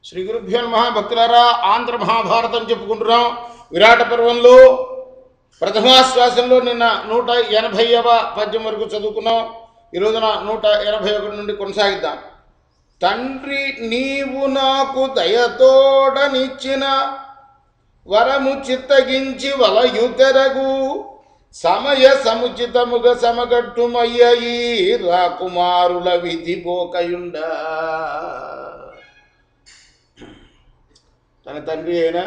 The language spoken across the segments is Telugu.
శ్రీ గురుభ్యో నమః. భక్తులారా, ఆంధ్ర మహాభారతం చెప్పుకుంటున్నాం. విరాట పర్వంలో ప్రథమాశ్వాసంలో నిన్న 180వ పద్యం వరకు చదువుకున్నాం. ఈ రోజున 181 నుండి కొనసాగిద్దాం. తండ్రి నీవు నాకు దయతోడనిచ్చిన వరము చిత్తగించి వలయుతెరగు సమయ సముచితముగ సమగట్టుమయ్యి రాకుమారుల విధి పోకయుండా. తన తండ్రి అయిన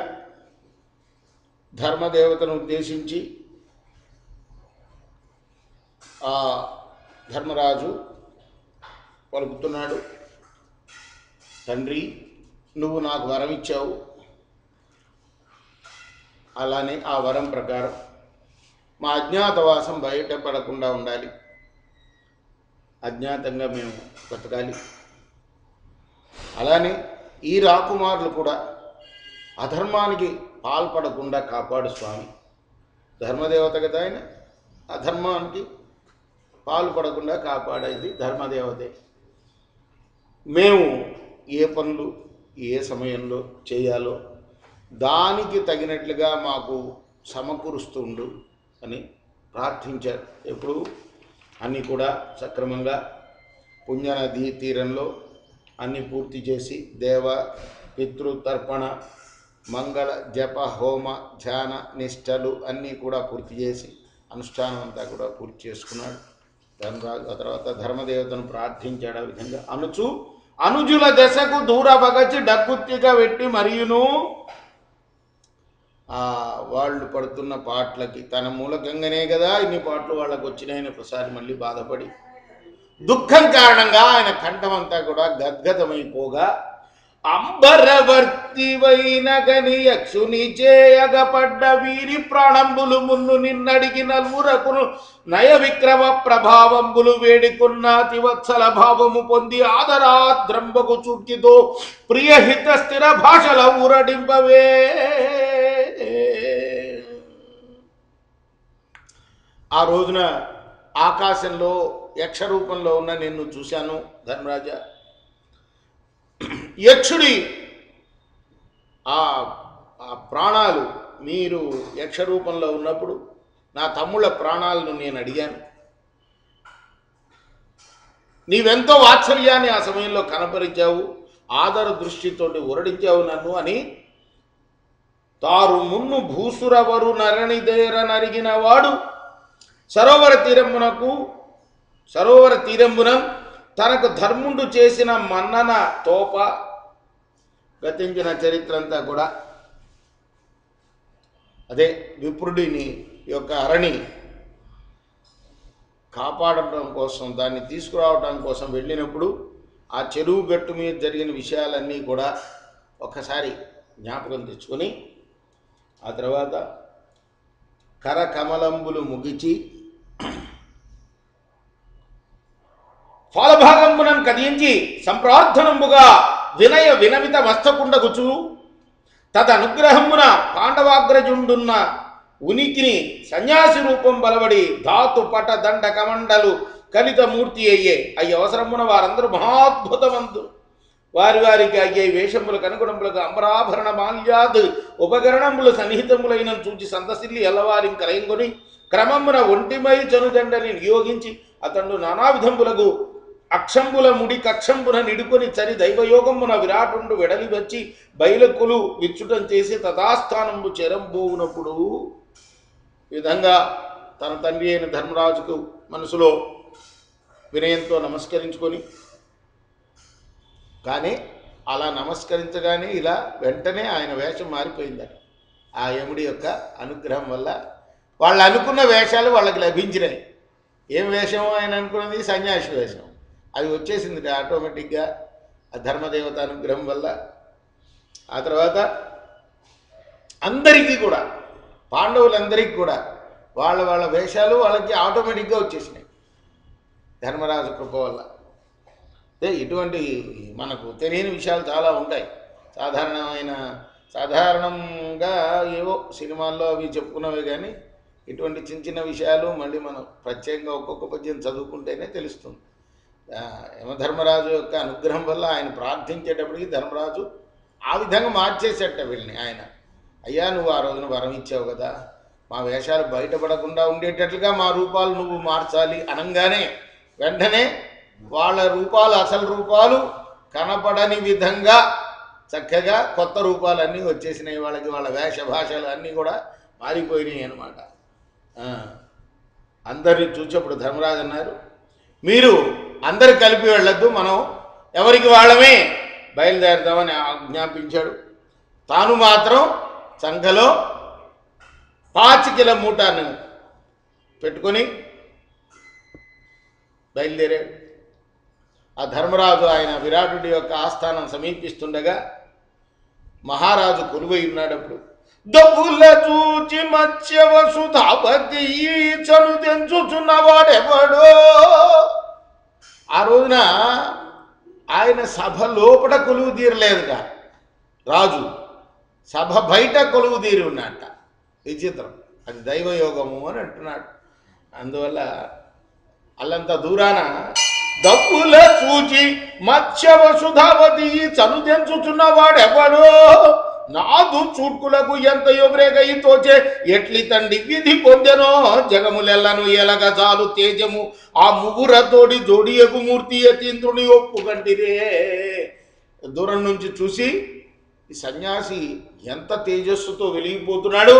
ధర్మదేవతను ఉద్దేశించి ఆ ధర్మరాజు పలుకుతున్నాడు. తండ్రి, నువ్వు నాకు వరం ఇచ్చావు, అలానే ఆ వరం ప్రకారం మా అజ్ఞాతవాసం బయటపడకుండా ఉండాలి, అజ్ఞాతంగా మేము బతకాలి. అలానే ఈ రాకుమారులు కూడా అధర్మానికి పాల్పడకుండా కాపాడు స్వామి. ధర్మదేవత కదా ఆయన, అధర్మానికి పాల్పడకుండా కాపాడేది ధర్మదేవతే. మేము ఏ పనులు ఏ సమయంలో చేయాలో దానికి తగినట్లుగా మాకు సమకూరుస్తుండు అని ప్రార్థించారు. ఎప్పుడు అన్నీ కూడా సక్రమంగా పుణ్యనదీ తీరంలో అన్నీ పూర్తి చేసి దేవ పితృతర్పణ మంగళ జప హోమ ధ్యాన నిష్టలు అన్నీ కూడా పూర్తి చేసి అనుష్ఠానం అంతా కూడా పూర్తి చేసుకున్నాడు ధర్మరాజు. ఆ తర్వాత ధర్మదేవతను ప్రార్థించాడు. ఆ విధంగా అనుజుల దశకు దూరబగచి డక్కుత్తిగా పెట్టి మరియును వాళ్ళు పడుతున్న పాటలకి తన మూలకంగానే కదా ఇన్ని పాటలు వాళ్ళకు వచ్చినాయని ఒకసారి మళ్ళీ బాధపడి దుఃఖం కారణంగా ఆయన కంఠమంతా కూడా గద్గదమైపోగా అంబరవర్తివైన గని యక్షుని చేయగపడ్డ వీరి ప్రాణంబులు మున్ను నిన్నడిగి నలుగురకును నయ విక్రమ ప్రభావంబులు వేడుకున్నాతి వత్సల భావము పొంది ఆదరాద్రంబకు చుట్టితో ప్రియహిత స్థిర భాషల ఊరడింపవే. ఆ రోజున ఆకాశంలో యక్ష రూపంలో ఉన్న నిన్ను చూశాను ధర్మరాజా. యక్షుడి ఆ ప్రాణాలు మీరు యక్ష రూపంలో ఉన్నప్పుడు నా తమ్ముళ్ళ ప్రాణాలను నేను అడిగాను. నీవెంతో వాత్సల్యాన్ని ఆ సమయంలో కనపరిచావు, ఆదర దృష్టితోటి ఉరడించావు నన్ను అని తారు మున్ను భూసురవరు నరణిదేర నరిగిన వాడు సరోవర తీరంబున తనకు ధర్ముండు చేసిన మన్నన తోప గతించిన చరిత్ర అంతా కూడా అదే విప్రుడిని యొక్క అరణి కాపాడటం కోసం దాన్ని తీసుకురావడం కోసం వెళ్ళినప్పుడు ఆ చెరువు గట్టు మీద జరిగిన విషయాలన్నీ కూడా ఒకసారి జ్ఞాపకం తెచ్చుకొని ఆ తర్వాత కరకమలంబులు ముగిచి ఫలభాగంబునం కదించి సంప్రార్థనంబుగా వినయ వినమిత మస్తకుండగుచు తదనుగ్రహమున పాండవాగ్రజుండున్న ఉనికిని సన్యాసి రూపం బలబడి ధాతు పట దండ కమండలు కలిత మూర్తి అయ్యే అవసరమున వారందరూ మహాద్భుతవంతులు. వారికి అయ్యే వేషములకు అనుగుణములకు అంబరాభరణ మాల్యాద్ ఉపకరణములు సన్నిహితములైన చూచి సంతసిల్లి ఎల్లవారిని కలయంకొని క్రమమున ఒంటిమై చనుదండని నియోగించి అతడు నానావిధములకు అక్షంబుల ముడి కక్షంబున నిడుకొని చరి దైవయోగమున విరాటుండు వెడలి వచ్చి బయలకులు విచ్చుటం చేసి తథాస్థానంబు చెరంబోవునప్పుడు ఈ విధంగా తన తండ్రి అయిన ధర్మరాజుకు మనసులో వినయంతో నమస్కరించుకొని, కానీ అలా నమస్కరించగానే ఇలా వెంటనే ఆయన వేషం మారిపోయిందని ఆ యముడి యొక్క అనుగ్రహం వల్ల వాళ్ళు అనుకున్న వేషాలు వాళ్ళకి లభించినాయి. ఏం వేషం ఆయన అనుకున్నది? సన్యాసి వేషం. అది వచ్చేసింది ఆటోమేటిక్గా ఆ ధర్మదేవత అనుగ్రహం వల్ల. ఆ తర్వాత అందరికీ కూడా పాండవులందరికీ కూడా వాళ్ళ వేషాలు వాళ్ళకి ఆటోమేటిక్గా వచ్చేసినాయి ధర్మరాజు కృప వల్ల. ఇటువంటి మనకు తెలియని విషయాలు చాలా ఉంటాయి. సాధారణంగా ఏవో సినిమాల్లో అవి చెప్పుకున్నవే, కానీ ఇటువంటి చిన్న చిన్న విషయాలు మళ్ళీ మనం ప్రత్యేకంగా ఒక్కొక్క పద్యం చదువుకుంటేనే తెలుస్తుంది. యమధర్మరాజు యొక్క అనుగ్రహం వల్ల ఆయన ప్రార్థించేటప్పటికి ధర్మరాజు ఆ విధంగా మార్చేసేట వీళ్ళని ఆయన. అయ్యా నువ్వు ఆ రోజున వరం ఇచ్చావు కదా, మా వేషాలు బయటపడకుండా ఉండేటట్లుగా మా రూపాలు నువ్వు మార్చాలి అనంగానే వెంటనే వాళ్ళ రూపాలు, అసలు రూపాలు కనపడని విధంగా చక్కగా కొత్త రూపాలన్నీ వచ్చేసినాయి వాళ్ళకి. వాళ్ళ వేష భాషలు అన్నీ కూడా మారిపోయినాయి అన్నమాట. అందరినీ చూసేప్పుడు ధర్మరాజు అన్నారు, మీరు అందరు కలిపి వెళ్ళొద్దు, మనం ఎవరికి వాళ్ళమే బయలుదేరుదామని ఆజ్ఞాపించాడు. తాను మాత్రం సంఘలో 5 కిలో మూటను పెట్టుకొని బయలుదేరాడు. ఆ ధర్మరాజు ఆయన విరాటుడి యొక్క ఆస్థానం సమీపిస్తుండగా మహారాజు కొలువై ఉన్నాడప్పుడు దబ్బుల చూచి మత్స్యవసుధాపతి చను తెంచుచున్నవాడెవడో. ఆ రోజున ఆయన సభ లోపల కొలువు తీరలేదుగా రాజు, సభ బయట కొలువు తీరి ఉన్నట్ట. విచిత్రం, అది దైవయోగము అని అంటున్నాడు. అందువల్ల అల్లంత దూరాన దప్పుల చూచి మత్స్యవసుధావతి చను తెంచుచున్నవాడెవడో, నాదు చూట్కులకు ఎంత యొబ్రేగయి తోచే ఎట్లి తండ్రి విధి పొందెనో, జగములెల్లను ఎలగ చాలు తేజము ఆ ముగ్గురతోడి జోడియకు మూర్తి యతీంద్రుని ఒప్పుకంటిరే. దూరం నుంచి చూసి ఈ సన్యాసి ఎంత తేజస్సుతో వెలిగిపోతున్నాడు,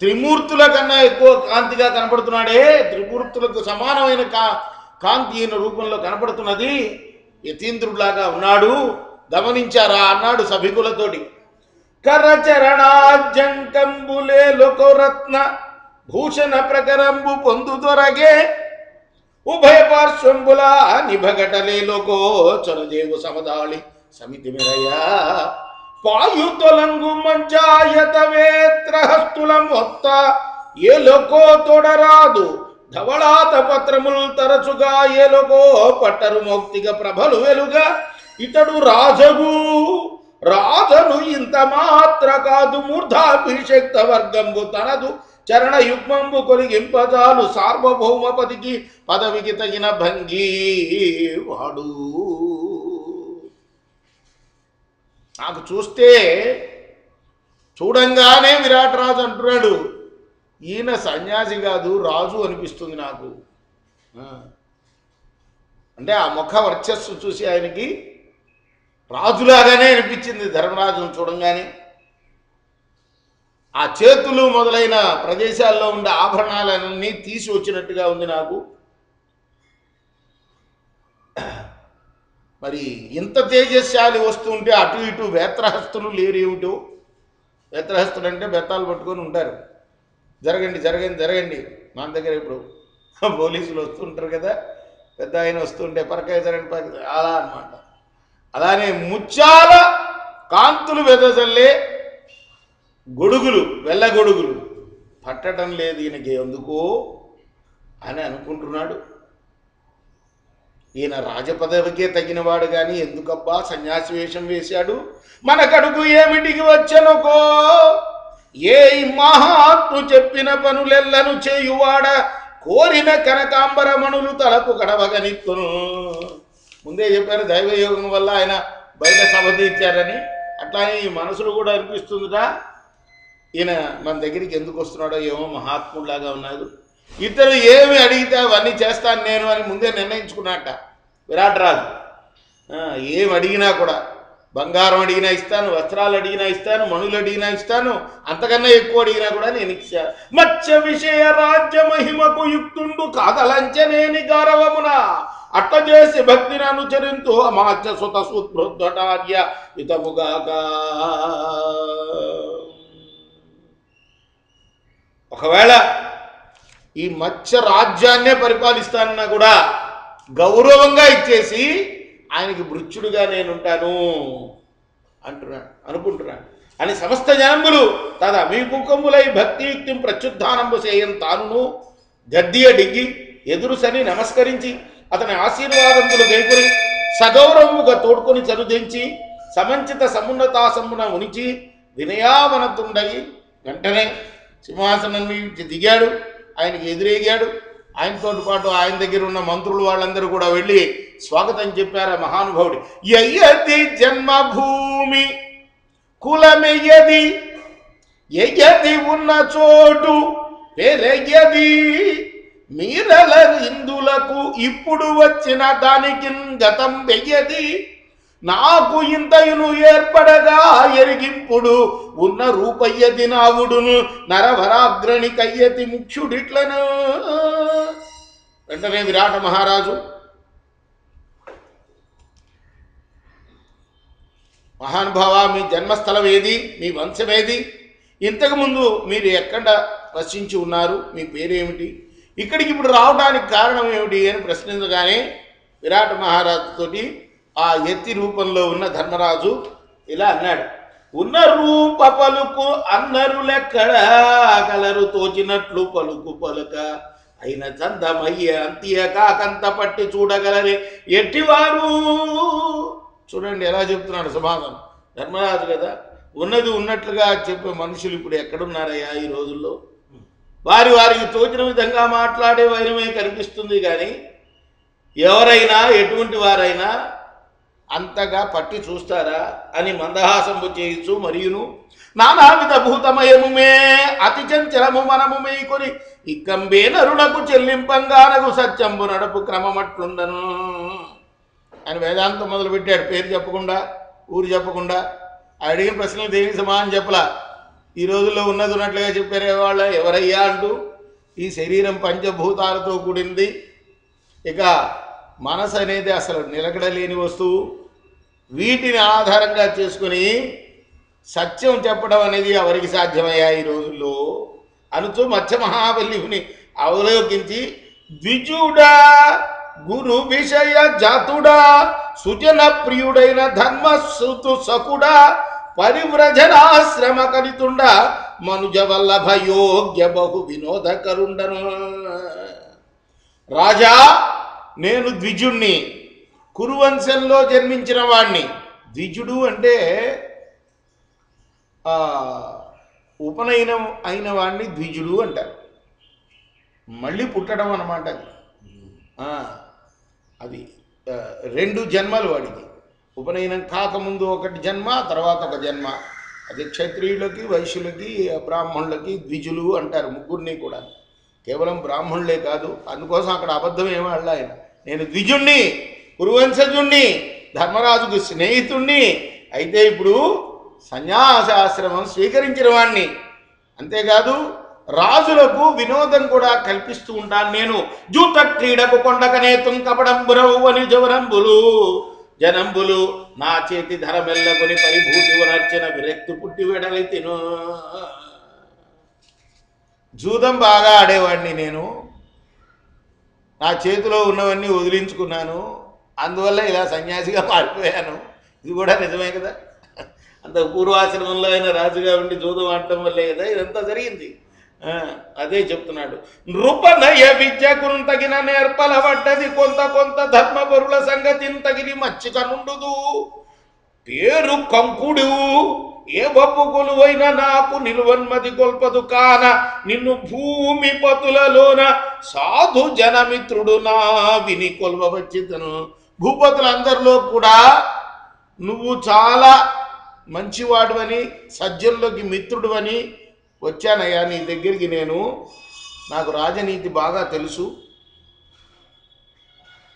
త్రిమూర్తుల కన్నా ఎక్కువ కాంతిగా కనపడుతున్నాడే, త్రిమూర్తులకు సమానమైన కాంతి ఈయన రూపంలో కనపడుతున్నది, యతీంద్రుడిలాగా ఉన్నాడు, గమనించారా అన్నాడు సభికులతోటి. కరచరణాజంకంబులే లోకరత్న భూషణ ప్రకరంబు పొందు దొరగే, ఉభయ పార్శ్వంబుల నిభగటలే లోకో చనుదేవు సమదాళి సమితి మిరయా, పాయుతొలంగు మంచాయత వేత్రహస్తుల మొత్త ఏ లోకో తొడరాదు, ధవళాత పత్రములు తరచుగా ఏ లోకో పట్టరు మౌక్తిగా ప్రభలు వెలుగా, ఇతడు రాజగు రాజను ఇంత మాత్ర కాదు, మూర్ధాభిషక్త వర్గంబు తనదు చరణ యుగ్మంబు కొలిగింపజాలు, సార్వభౌమపతికి పదవికి తగిన భంగి వాడు. నాకు చూడంగానే విరాట్ రాజు అంటున్నాడు, ఈయన సన్యాసి కాదు రాజు అనిపిస్తుంది నాకు. అంటే ఆ ముఖ వర్చస్సు చూసి ఆయనకి రాజులాగానే అనిపించింది ధర్మరాజును చూడంగానే. ఆ చేతులు మొదలైన ప్రదేశాల్లో ఉండే ఆభరణాలన్నీ తీసి వచ్చినట్టుగా ఉంది నాకు. మరి ఇంత తేజస్శాలి వస్తుంటే అటు ఇటు వేత్రహస్తులు లేరేమిటో. వేత్రహస్తులు అంటే బెత్తాలు పట్టుకొని ఉంటారు, జరగండి జరగండి జరగండి. మన దగ్గర ఇప్పుడు పోలీసులు వస్తుంటారు కదా, పెద్ద ఆయన వస్తుంటే పరకాయ జరగండి పరకాయ, అలా అన్నమాట. అలానే ముత్యాల కాంతులు వెదజల్లే గొడుగులు, వెళ్ళ గొడుగులు పట్టడం లేదు ఈయనకి ఎందుకో అని అనుకుంటున్నాడు. ఈయన రాజపదవికే తగినవాడు కానీ ఎందుకబ్బా సన్యాసి వేషం వేశాడు, మన కడుపు ఏమిటికి వచ్చనుకో, ఏ మహాత్ము చెప్పిన పనులెల్లను చేయువాడ, కోరిన కనకాంబరమణులు తలకు కడవగనిత్తును. ముందే చెప్పారు దైవయోగం వల్ల ఆయన బయట సభ తీర్చారని. అట్లానే ఈ మనసులో కూడా అనిపిస్తుందిరా, ఈయన మన దగ్గరికి ఎందుకు వస్తున్నాడో ఏమో, మహాత్ముడిలాగా ఉన్నాడు, ఇతరు ఏమి అడిగితే అవన్నీ చేస్తాను నేను అని ముందే నిర్ణయించుకున్నట్ట విరాట్ రాజు. ఏమి అడిగినా కూడా, బంగారం అడిగినా ఇస్తాను, వస్త్రాలు అడిగినా ఇస్తాను, మణులు అడిగినా ఇస్తాను, అంతకన్నా ఎక్కువ అడిగినా కూడా నేను ఇచ్చాను. మత్స్య విషయ రాజ్య మహిమకు యుక్తుండు కాదలంచనేని గౌరవమున, అట్ట చేసి భక్తిని అనుచరింతు అమాత్య సుత సుత్పృద్ధార్య ఇతముగాక. ఒకవేళ ఈ మత్స్య రాజ్యాన్నే పరిపాలిస్తానన్నా కూడా గౌరవంగా ఇచ్చేసి ఆయనకి భృత్యుడుగా నేనుంటాను అనుకుంటున్నాను అని సమస్త జనంబులు తద అభిముఖములై భక్తియుక్తి ప్రత్యుద్ధానంబు చేయం తానును గద్దియ డిగ్గి ఎదురుసని నమస్కరించి అతని ఆశీర్వాదములు గైకొని సగౌరవముగా తోడుకొని చనుదించి సమంచిత సమున్నతాసమున ఉనిచి వినయావనతుండయి వెంటనే సింహాసనం నుంచి దిగాడు, ఆయనకి ఎదురేగాడు. ఆయనతో పాటు ఆయన దగ్గర ఉన్న మంత్రులు వాళ్ళందరూ కూడా వెళ్ళి స్వాగతం చెప్పారు. మహానుభావుడి యయతి జన్మభూమి కులమెయ్యది ఎయ్యది ఉన్న చోటు పెరయ్యది మీరలరు ఇందులకు ఇప్పుడు వచ్చిన దానికి గతం వెయ్యది నాకు ఇంతయును ఏర్పడగా ఎరిగింపుడు ఉన్న రూపయ్యది నావుడును నరవరాగ్రణి కయ్యతి ముఖ్యుడిట్లను. వెంటనే విరాట మహారాజు, మహానుభావ, మీ జన్మస్థలం ఏది, మీ వంశమేది, ఇంతకుముందు మీరు ఎక్కడ వసించి ఉన్నారు, మీ పేరేమిటి, ఇక్కడికి ఇప్పుడు రావడానికి కారణం ఏమిటి అని ప్రశ్నించగానే విరాట మహారాజుతోటి ఆ ఎత్తి రూపంలో ఉన్న ధర్మరాజు ఇలా అన్నాడు. ఉన్న రూప పలుకు అన్నరులెక్కడ కలరు తోచినట్లు పలుకు పలుక అయిన చందమయ్య అంత్య కాకంత పట్టి చూడగలరే ఎట్టివారు. చూడండి ఎలా చెప్తున్నాడు సమాధానం. ధర్మరాజు కదా, ఉన్నది ఉన్నట్లుగా చెప్పే మనుషులు ఇప్పుడు ఎక్కడున్నారయ్యా ఈ రోజుల్లో? వారికి తోచిన విధంగా మాట్లాడే వైరమే కనిపిస్తుంది, కానీ ఎవరైనా ఎటువంటి వారైనా అంతగా పట్టి చూస్తారా అని మందహాసంబు చేయొచ్చు. మరియును నానావిధ భూతమయముమే అతి చంచలము మనము మేకొని ఇక్కంబే నరునకు చెల్లింపంగానకు సత్యంబు నడపు క్రమమట్లుండను అని వేదాంతం మొదలుపెట్టాడు. పేరు చెప్పకుండా, ఊరు చెప్పకుండా. అడిగిన ప్రశ్నలు దేనికి సమానం చెప్పలా. ఈ రోజుల్లో ఉన్నది ఉన్నట్లుగా చెప్పారే వాళ్ళ ఎవరయ్యా అంటూ. ఈ శరీరం పంచభూతాలతో కూడింది. ఇక మనసు అనేది అసలు నిలకడలేని వస్తువు. వీటిని ఆధారంగా చేసుకుని సత్యం చెప్పడం అనేది ఎవరికి సాధ్యమయ్యా ఈ రోజుల్లో అనుచు మత్స్య మహాబలిని అవలోకించి ద్విజుడా గురు విషయ జాతుడా సుజన ప్రియుడైన ధర్మసుతు సకుడా పరివ్రజనాశ్రమ కలితుండ మనుజ వల్లభ యోగ్య బహు వినోదకరుండను. రాజా, నేను ద్విజుణ్ణి, కురువంశంలో జన్మించిన వాణ్ణి. ద్విజుడు అంటే ఉపనయనం అయిన వాడిని ద్విజుడు అంటారు. మళ్ళీ పుట్టడం అన్నమాట. అది 2 జన్మలు వాడికి. ఉపనయనం కాకముందు ఒకటి జన్మ, తర్వాత ఒక జన్మ. అది క్షత్రియులకి, వైశ్యులకి, బ్రాహ్మణులకి ద్విజులు అంటారు. ముగ్గురిని కూడా, కేవలం బ్రాహ్మణులే కాదు. అందుకోసం అక్కడ అబద్ధం ఏమన్నా ఆయన. నేను ద్విజుణ్ణి, కురువంశజుణ్ణి, ధర్మరాజుకు స్నేహితుణ్ణి. అయితే ఇప్పుడు సన్యాసాశ్రమం స్వీకరించిన వాణ్ణి. అంతేకాదు రాజులకు వినోదం కూడా కల్పిస్తూ ఉంటాను నేను. జూత క్రీడకు కొండకనే తుంకపడంబురవు అని జవరంబులు జనంబులు నా చేతి ధర మెల్లకొని పరిభూతి నర్చిన విరక్తి పుట్టి వెడలి తిను. జూదం బాగా ఆడేవాడిని నేను. నా చేతిలో ఉన్నవన్నీ వదిలించుకున్నాను. అందువల్ల ఇలా సన్యాసిగా మారిపోయాను. ఇది కూడా నిజమే కదా. అంత పూర్వాశ్రమంలో ఆయన రాజుగా ఉండి జూదం ఆడటం వల్లే కదా ఇదంతా జరిగింది. అదే చెప్తున్నాడు. నృపనయ విద్యకును తగిన నేర్పలబడ్డది కొంత కొంత ధర్మపరుల సంగతిని తగిలి మచ్చికనుండుదు. పేరు కంకుడు ఏ బొప్పు కొలువైన నాకు నిలువన్మది గొల్పదు కాన నిన్ను భూమి పతులలోన సాధు జనమిత్రుడు నా విని కొల్వవచ్చితను. భూపతులందరిలో కూడా నువ్వు చాలా మంచివాడువని, సజ్జనులకి మిత్రుడు అని వచ్చానయ్యా నీ దగ్గరికి. నేను, నాకు రాజనీతి బాగా తెలుసు.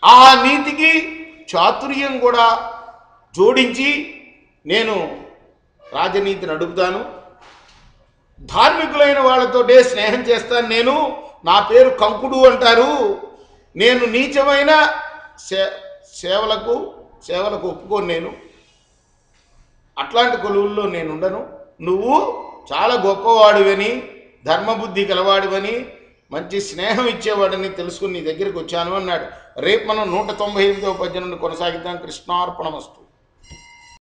ఆ నీతికి చాతుర్యం కూడా జోడించి నేను రాజనీతిని అడుగుతాను. ధార్మికులైన వాళ్ళతోటే స్నేహం చేస్తాను నేను. నా పేరు కంకుడు అంటారు. నేను నీచమైన సేవలకు ఒప్పుకోను. నేను అట్లాంటి కొలువుల్లో నేను ఉండను. నువ్వు చాలా గొప్పవాడివని, ధర్మబుద్ధి గలవాడివని, మంచి స్నేహం ఇచ్చేవాడని తెలుసుకుని నీ దగ్గరికి వచ్చాను అన్నాడు. రేపు మనం 198వ పద్యం నుండి కొనసాగిద్దాం. కృష్ణార్పణమస్తు.